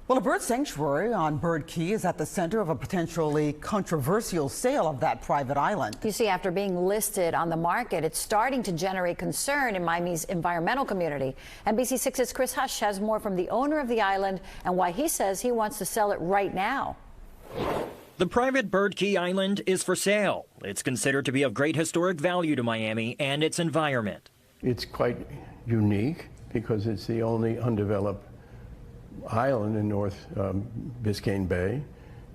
Well, a bird sanctuary on Bird Key is at the center of a potentially controversial sale of that private island. You see, after being listed on the market, it's starting to generate concern in Miami's environmental community. NBC6's Chris Hush has more from the owner of the island and why he says he wants to sell it right now. The private Bird Key Island is for sale. It's considered to be of great historic value to Miami and its environment. It's quite unique because it's the only undeveloped island in North Biscayne Bay,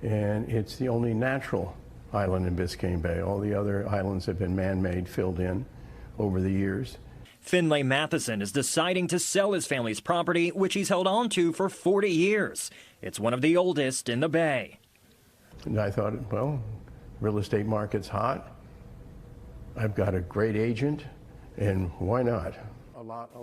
and it's the only natural island in Biscayne Bay. All the other islands have been man-made, filled in over the years. Finlay Matheson is deciding to sell his family's property, which he's held on to for 40 years. It's one of the oldest in the Bay. And I thought, well, real estate market's hot. I've got a great agent, and why not?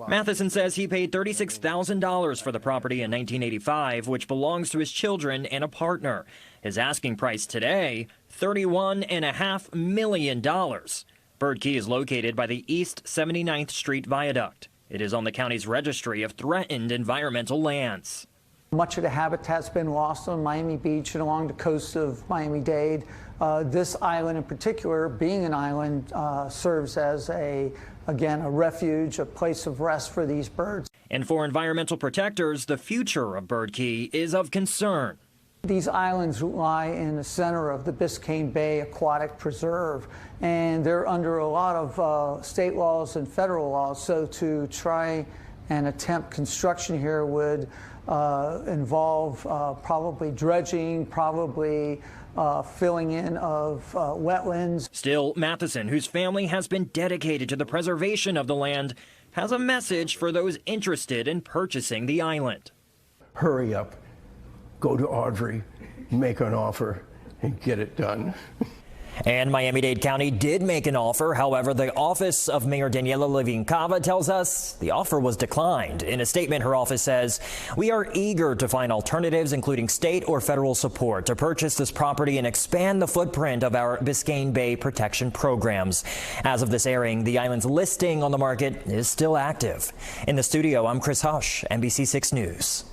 Matheson says he paid $36,000 for the property in 1985, which belongs to his children and a partner. His asking price today, $31.5 million. Bird Key is located by the East 79th Street Viaduct. It is on the county's registry of threatened environmental lands. Much of the habitat's been lost on Miami Beach and along the coast of Miami-Dade. This island in particular, being an island, serves as again, a refuge, a place of rest for these birds. And for environmental protectors, the future of Bird Key is of concern. These islands lie in the center of the Biscayne Bay Aquatic Preserve, and they're under a lot of state laws and federal laws. So to try and attempt construction here would involve probably dredging, probably filling in of wetlands. Still, Matheson, whose family has been dedicated to the preservation of the land, has a message for those interested in purchasing the island. Hurry up, go to Audrey, make an offer, and get it done. And Miami-Dade County did make an offer. However, the office of Mayor Daniela Levine-Cava tells us the offer was declined. In a statement, her office says, "We are eager to find alternatives, including state or federal support, to purchase this property and expand the footprint of our Biscayne Bay protection programs." As of this airing, the island's listing on the market is still active. In the studio, I'm Chris Hush, NBC6 News.